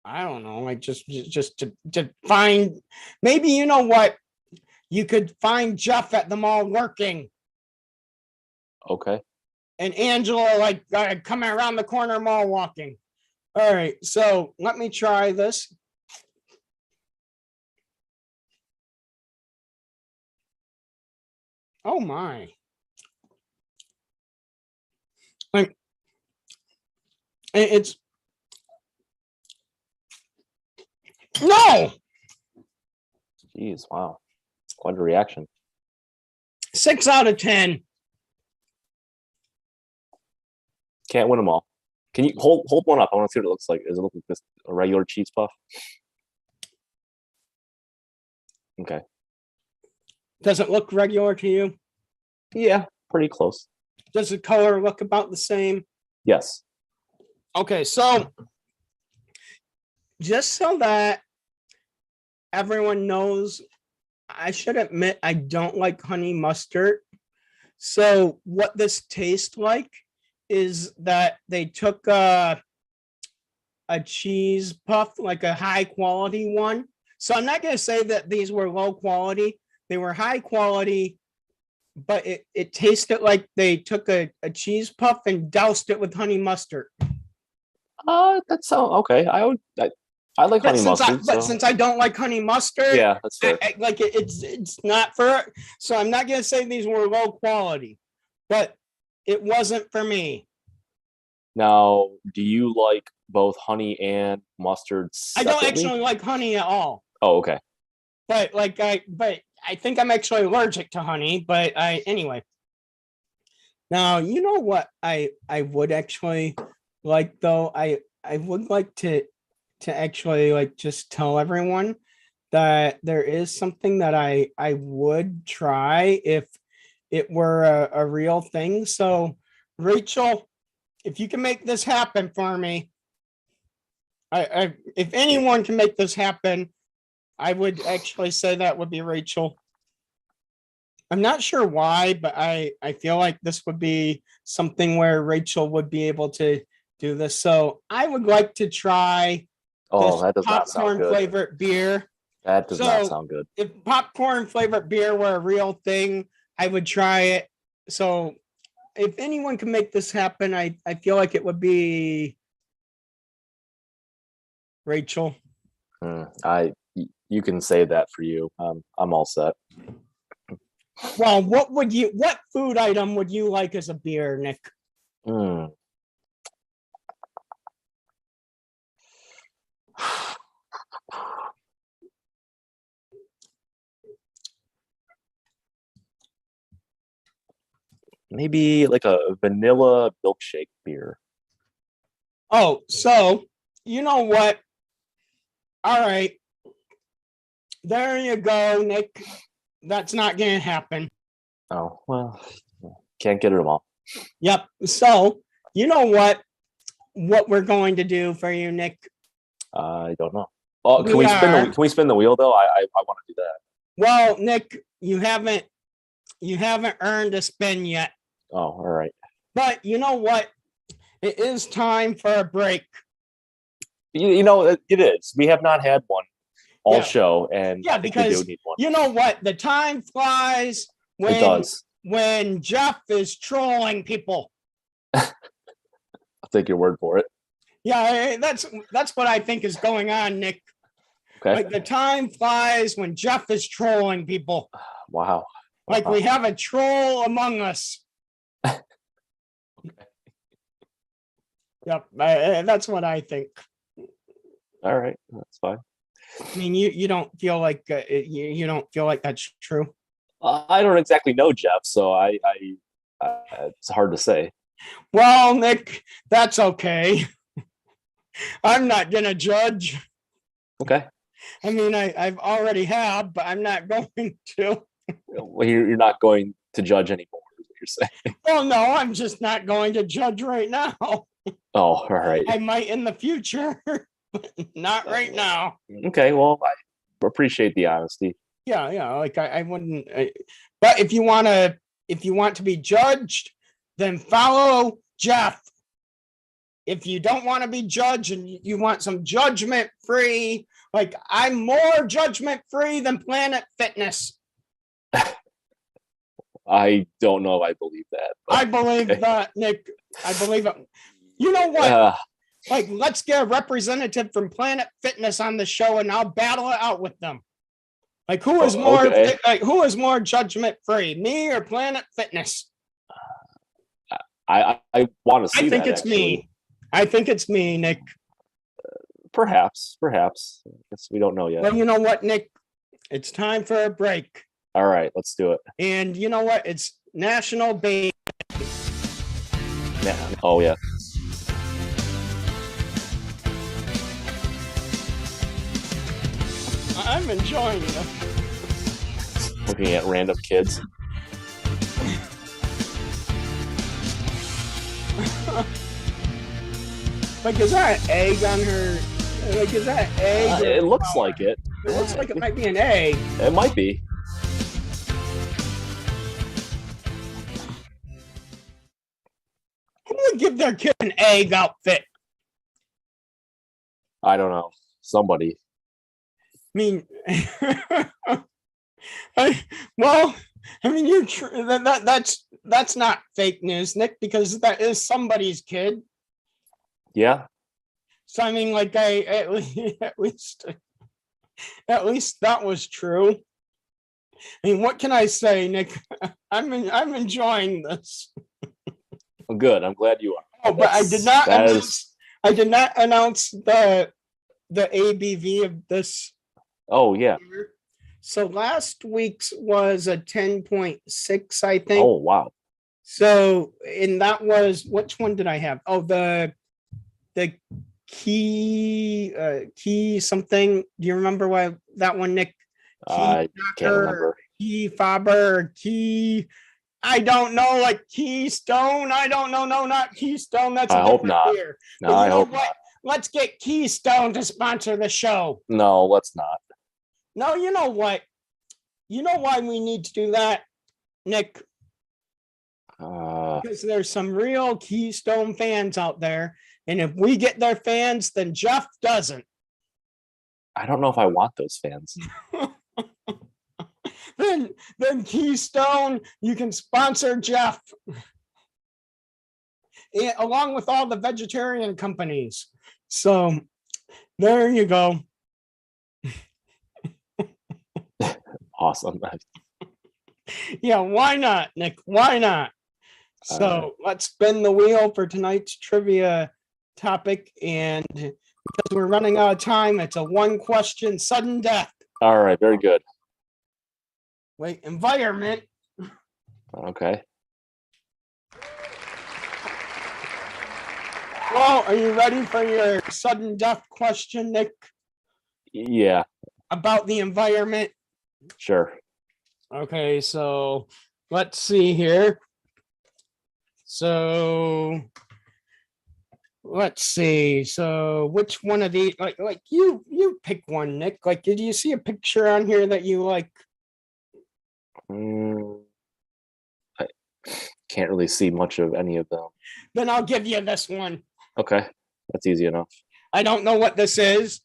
I don't know. Like just to find, maybe you know what? You could find Jeff at the mall working. Okay. And Angela coming around the corner mall walking. All right, so let me try this. Oh my. It's no. Jeez, wow. Quite a reaction. 6 out of 10. Can't win them all. Can you hold one up? I want to see what it looks like. Does it look like just a regular cheese puff? Okay. Does it look regular to you? Yeah, pretty close. Does the color look about the same? Yes. Okay, so just so that everyone knows, I should admit I don't like honey mustard. So what this tastes like is that they took a cheese puff, like a high quality one. So I'm not going to say that these were low quality. They were high quality, but it tasted like they took a cheese puff and doused it with honey mustard. That sounds okay. I like honey mustard. But since I don't like honey mustard, yeah, that's fair. It's not for. So I'm not gonna say these were low quality, but it wasn't for me. Now, do you like both honey and mustard separately? I don't actually like honey at all. Oh, okay. But I think I'm actually allergic to honey. But anyway. Now you know what I would actually like though. I would like to actually just tell everyone that there is something that I would try if it were a real thing. So Rachel, if you can make this happen for me, if anyone can make this happen, I would actually say that would be Rachel. I'm not sure why, but I feel like this would be something where Rachel would be able to do this. So I would like to try that does not sound popcorn good. flavored beer. That does not sound good. If popcorn flavored beer were a real thing, I would try it. So if anyone can make this happen, I feel like it would be Rachel. You can save that for you. I'm all set. Well, what food item would you like as a beer, Nick? Maybe like a vanilla milkshake beer. Oh, so you know what? All right. There you go, Nick. That's not going to happen. Oh, well, can't get them all. Yep. So you know what we're going to do for you, Nick? I don't know. Oh, can we spin the wheel though? I want to do that. Well, Nick, you haven't earned a spin yet. Oh, all right. But you know what? It is time for a break. You know, it is. We have not had one all show, and because we do need one. You know what? The time flies when it does. When Jeff is trolling people. I'll take your word for it. Yeah, that's what I think is going on, Nick. Okay. Like the time flies when Jeff is trolling people. Wow. Like we have a troll among us. Okay. Yep, that's what I think. All right, that's fine. I mean, you don't feel like you don't feel like that's true. I don't exactly know Jeff, so I it's hard to say. Well, Nick, that's okay. I'm not gonna judge. Okay. I mean, I've already have, but I'm not going to. Well, you're not going to judge anymore, is what you're saying. Well, no, I'm just not going to judge right now. Oh, all right. I might in the future, but not right now. Okay, well, I appreciate the honesty. Yeah, like I wouldn't. But if you want to be judged, then follow Jeff. If you don't want to be judged and you want some judgment free, like I'm more judgment free than Planet Fitness. I don't know if I believe that. I believe that, Nick. I believe it. You know what? Like, let's get a representative from Planet Fitness on the show, and I'll battle it out with them. Like, who is more? Okay. Like, who is more judgment free, me or Planet Fitness? I want to see. I think that, it's actually. me. I think it's me, Nick. Perhaps. I guess we don't know yet. Well, you know what, Nick? It's time for a break. All right, let's do it. And you know what? It's National Baby. Yeah. Oh yeah. I'm enjoying it. Looking at random kids. Like, is that an egg on her? Like, is that an egg? It looks like it. It looks like it might be an egg. It might be. Who would give their kid an egg outfit? I don't know. Somebody. I mean, I mean, you're true. That's not fake news, Nick, because that is somebody's kid. Yeah. So I mean, like, at least that was true. I mean, what can I say, Nick? I'm enjoying this. Well, good. I'm glad you are. Oh, but I did not. I did not announce the ABV of this. Oh yeah. So last week's was a 10.6, I think. Oh wow. So, and that was, which one did I have? Oh, the key something. Do you remember why that one, Nick? I can't remember. Key Faber, key. I don't know, like Keystone. I don't know. No, not Keystone. That's a I hope different not. beer. No, But you I know hope what? not. Let's get Keystone to sponsor the show. No, let's not. No, you know what? You know why we need to do that, Nick? Because there's some real Keystone fans out there. And if we get their fans, then Jeff doesn't. I don't know if I want those fans. Then Keystone, you can sponsor Jeff. Along with all the vegetarian companies. So there you go. Awesome. Yeah, why not, Nick? Why not? So let's spin the wheel for tonight's trivia topic. And because we're running out of time, it's a one question sudden death. All right, very good. Wait, environment. Okay. Well, are you ready for your sudden death question, Nick? Yeah, About the environment? sure. Okay, so let's see here. So let's see. So which one of these, like you pick one, Nick. Like, did you see a picture on here that you like? I can't really see much of any of them. Then I'll give you this one. Okay, that's easy enough. I don't know what this is.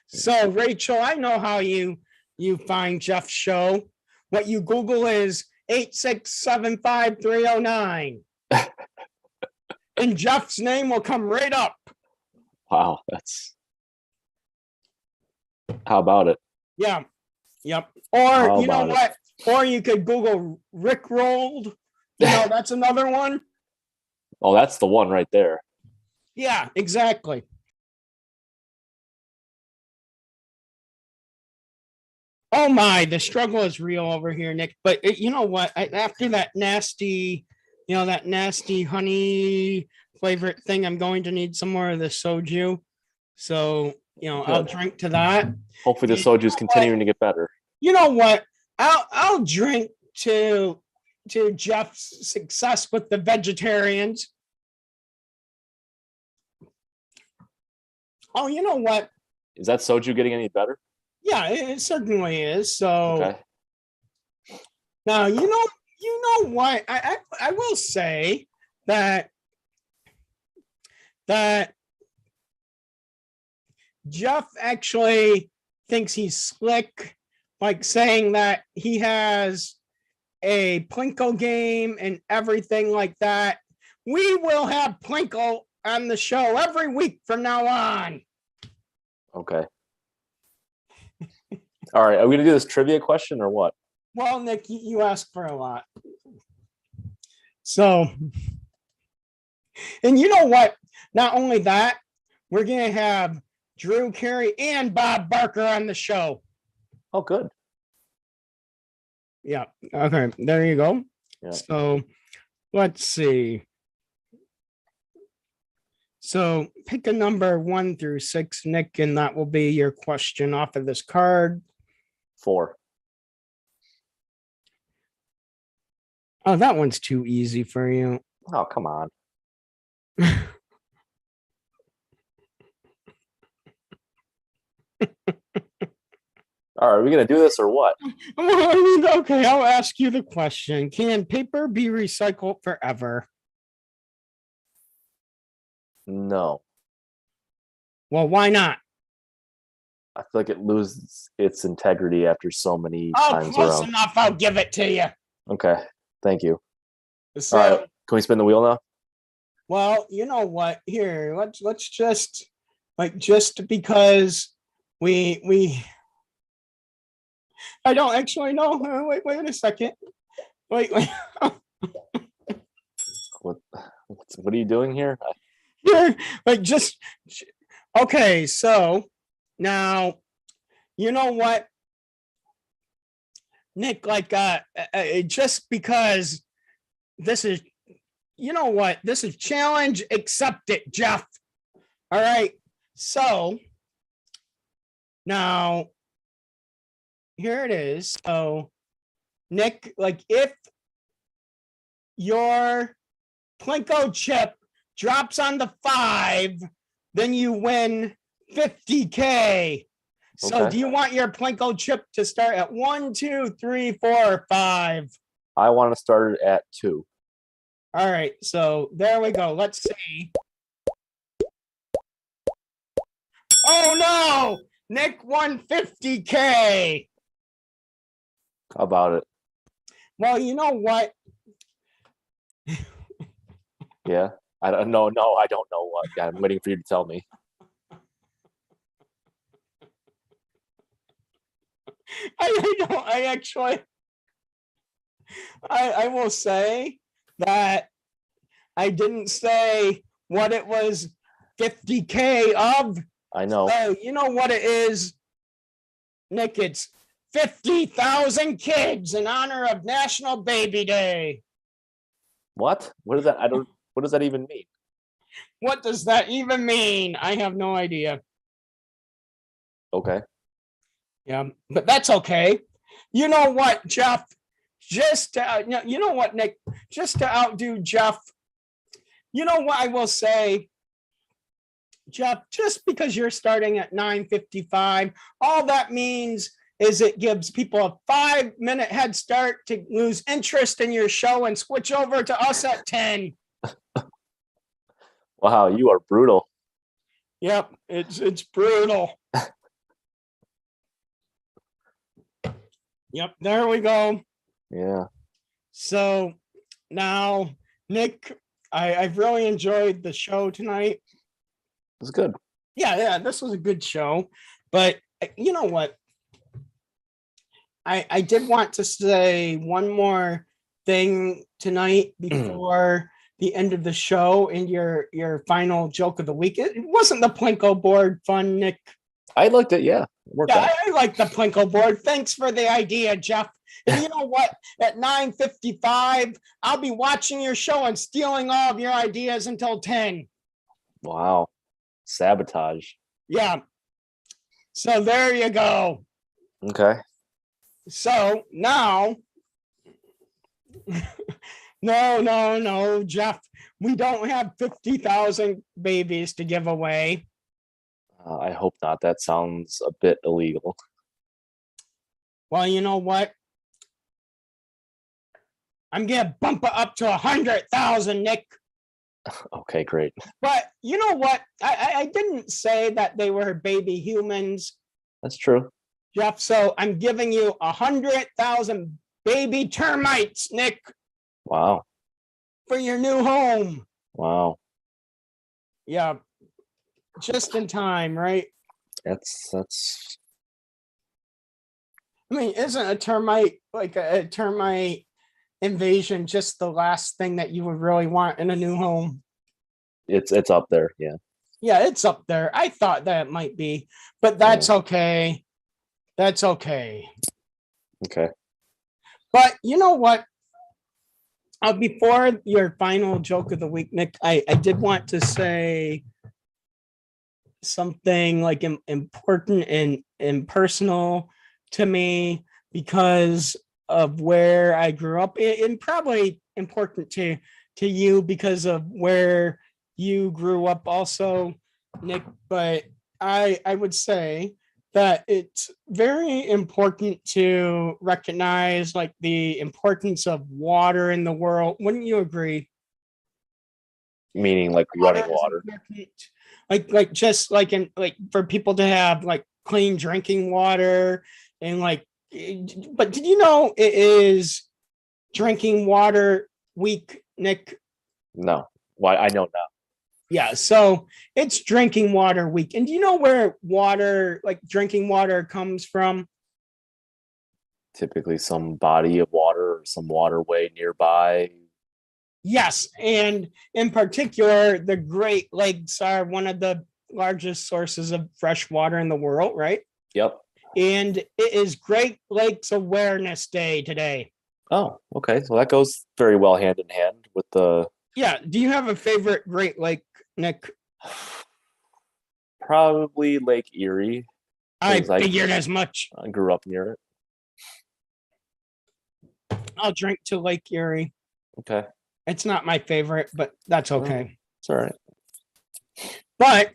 So Rachel, I know how you find Jeff's show. What you Google is 8675309. And Jeff's name will come right up. Wow, that's. How about it? Yeah. Yep. Or How you know about it? what? Or you could Google Rick rolled. That's another one. Oh, that's the one right there. Yeah, exactly. Oh my, the struggle is real over here, Nick. But you know what? After that nasty, honey flavored thing, I'm going to need some more of the soju. So, I'll drink to that. Hopefully the soju is continuing to get better. You know what? I'll drink to Jeff's success with the vegetarians. Oh, you know what? Is that soju getting any better? Yeah, it certainly is. So Okay. now you know what? I will say that Jeff actually thinks he's slick, like saying that he has a Plinko game and everything like that. We will have Plinko on the show every week from now on. Okay. All right. Are we going to do this trivia question or what? Well, Nick, you asked for a lot. So, and you know what? Not only that, we're going to have Drew Carey and Bob Barker on the show. Oh, good. Yeah. Okay. There you go. Yeah. So let's see. So pick a number 1 through 6, Nick, and that will be your question off of this card. 4. Oh, that one's too easy for you. Oh, come on. All right, are we going to do this or what? Okay, I'll ask you the question. Can paper be recycled forever? No. Well, why not? I feel like it loses its integrity after so many Oh, times close around. enough. I'll give it to you. Okay, thank you. So, all right, can we spin the wheel now? Well, you know what? Here, let's just because we I don't actually know. Wait a second. Wait. What are you doing here? Here, okay. So now, you know what, Nick? Just because this is, this is challenge accepted, Jeff. All right. So now, here it is. So, Nick, if your Plinko chip drops on the 5, then you win 50K. So Okay. do you want your Plinko chip to start at 1, 2, 3, 4, or 5? I want to start it at 2. All right. So there we go. Let's see. Oh no! Nick won 50K. How about it? Well, you know what? Yeah. I don't know. No, I don't know what. Yeah, I'm waiting for you to tell me. I will say that I didn't say what it was 50K of. I know. So you know what it is, Nick? It's 50,000 kids in honor of National Baby Day. What? What does that even mean? What does that even mean? I have no idea. Okay. Yeah, but that's okay. You know what, Jeff? You know what, Nick? Just to outdo Jeff, you know what I will say, Jeff? Just because you're starting at 9:55, all that means is it gives people a 5-minute head start to lose interest in your show and switch over to us at 10. Wow, you are brutal. Yep, it's brutal. Yep, there we go. Yeah. So now, Nick, I've really enjoyed the show tonight. It was good. Yeah, this was a good show. But you know what? I did want to say one more thing tonight before the end of the show and your final joke of the week. It wasn't the Plinko board fun, Nick. I liked it. Yeah, worked out. I like the Plinko board. Thanks for the idea, Jeff. And you know what? At 9:55, I'll be watching your show and stealing all of your ideas until 10. Wow, sabotage. Yeah. So there you go. Okay. So now, no, Jeff, we don't have 50,000 babies to give away. I hope not. That sounds a bit illegal. Well, you know what? I'm going to bump it up to 100,000, Nick. Okay, great. But you know what? I didn't say that they were baby humans, That's true. Jeff. So I'm giving you 100,000 baby termites, Nick, Wow. for your new home. Wow. Yeah. Just in time, right? That's I mean, isn't a termite like a termite invasion just the last thing that you would really want in a new home? it's up there. Yeah. Yeah, it's up there. I thought that it might be, but that's okay. That's okay. Okay. But you know what? Before your final joke of the week, Nick, I did want to say something like important and personal to me because of where I grew up, and probably important to you because of where you grew up also, Nick. But I would say that it's very important to recognize like the importance of water in the world. Wouldn't you agree? Meaning like running is water. important. Like just like in like for people to have like clean drinking water and like, but did you know it is drinking water week, Nick? No. Why? I know now. Yeah, so it's drinking water week. And do you know where water, like drinking water, comes from? Typically some body of water or some waterway nearby. Yes, and in particular, the Great Lakes are one of the largest sources of fresh water in the world, right? Yep. And it is Great Lakes Awareness Day today. Oh, okay. So that goes very well hand in hand with the. Yeah. Do you have a favorite Great Lake, Nick? Probably Lake Erie. I 'cause figured as much. I grew up near it. I'll drink to Lake Erie. Okay. It's not my favorite, but that's okay. It's all right. But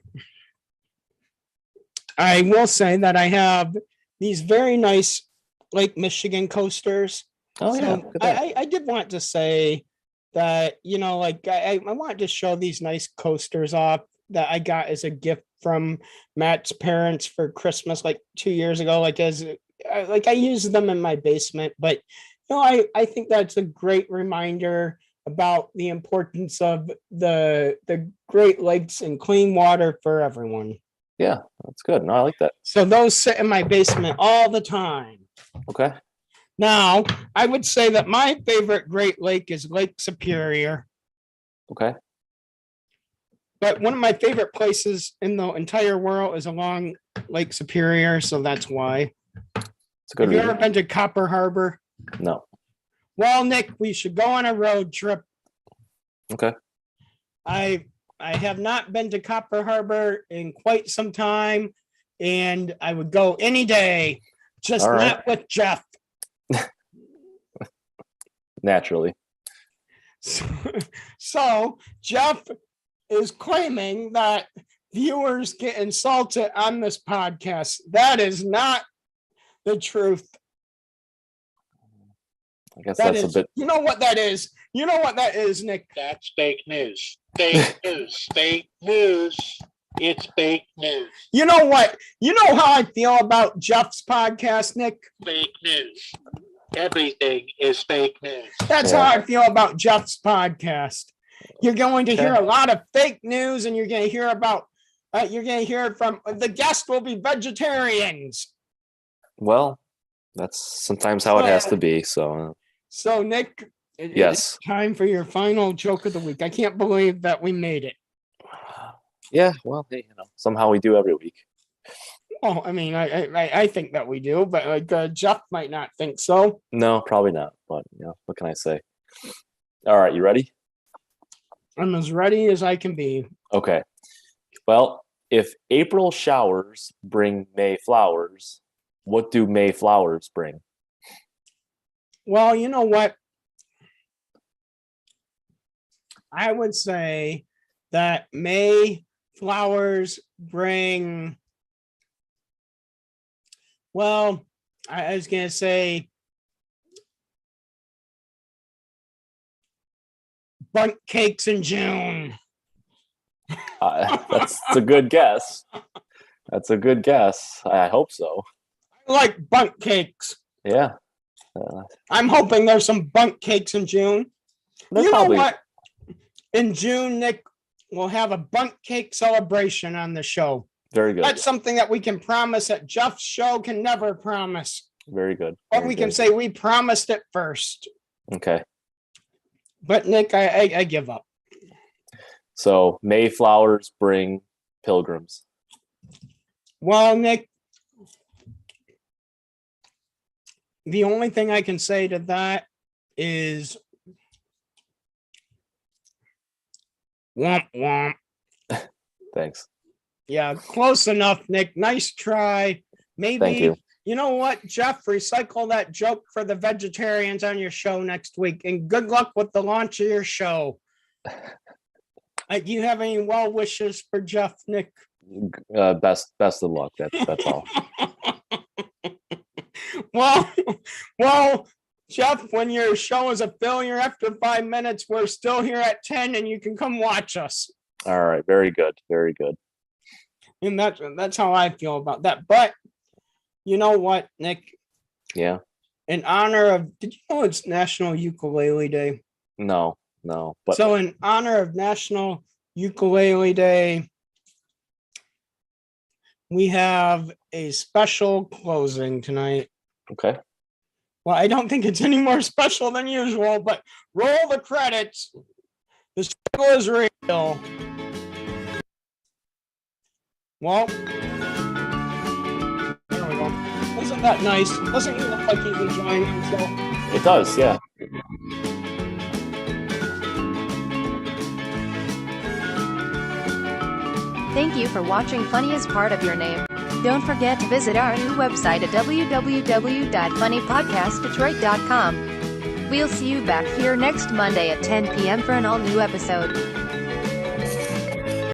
I will say that I have these very nice Lake Michigan coasters. Oh, yeah. So Look at that. I did want to say that, you know, like I wanted to show these nice coasters off that I got as a gift from Matt's parents for Christmas like 2 years ago. Like I use them in my basement, but you know, I think that's a great reminder about the importance of the Great Lakes and clean water for everyone. Yeah, that's good. No, I like that. So those sit in my basement all the time. Okay. Now, I would say that my favorite Great Lake is Lake Superior. Okay. But one of my favorite places in the entire world is along Lake Superior, so that's why. It's a good Have you reason. ever been to Copper Harbor? No. Well, Nick, we should go on a road trip. Okay. I have not been to Copper Harbor in quite some time, and I would go any day, just All right. not with Jeff. Naturally. So Jeff is claiming that viewers get insulted on this podcast. That is not the truth. I guess That that's is, a bit. you know what that is? You know what that is, Nick? That's fake news. Fake news. Fake news. It's fake news. You know what? You know how I feel about Jeff's podcast, Nick? Fake news. Everything is fake news. That's Yeah. how I feel about Jeff's podcast. You're going to hear Okay. a lot of fake news, and you're going to hear about, you're going to hear from the guest will be vegetarians. Well, That's sometimes how it has to be. So, So, Nick, yes. it's time for your final joke of the week. I can't believe that we made it. Yeah, well, hey, somehow we do every week. Well, I mean, I think that we do, but like Jeff might not think so. No, probably not. But what can I say? All right, you ready? I'm as ready as I can be. Okay. Well, if April showers bring May flowers, what do May flowers bring? Well, you know what? I would say that May flowers bring. Well, I was going to say bundt cakes in June. That's a good guess. That's a good guess. I hope so. I like bundt cakes. Yeah. I'm hoping there's some bundt cakes in June. You probably... know what? In June, Nick, we'll have a bundt cake celebration on the show. Very good. That's something that we can promise that Jeff's show can never promise. Very good. But we can say we promised it first. Okay. But Nick, I give up. So May flowers bring pilgrims. Well, Nick, the only thing I can say to that is womp womp. Thanks. Yeah, close enough, Nick. Nice try. Maybe, Thank you. You know what, Jeff? Recycle that joke for the vegetarians on your show next week. And good luck with the launch of your show. Do you have any well wishes for Jeff, Nick? Best of luck. That's all. Well, Jeff, when your show is a failure after 5 minutes, we're still here at 10 and you can come watch us. All right. Very good. Very good. And that's how I feel about that. But you know what, Nick? Yeah. In honor of, did you know it's National Ukulele Day? No. But so in honor of National Ukulele Day, we have a special closing tonight. Okay. Well, I don't think it's any more special than usual, but roll the credits. The struggle is real. Well, there we go. Isn't that nice? Doesn't he look like he's enjoying himself? It does, yeah. Thank you for watching Funny is Part of Your Name. Don't forget to visit our new website at www.funnypodcastdetroit.com. We'll see you back here next Monday at 10 p.m. for an all-new episode.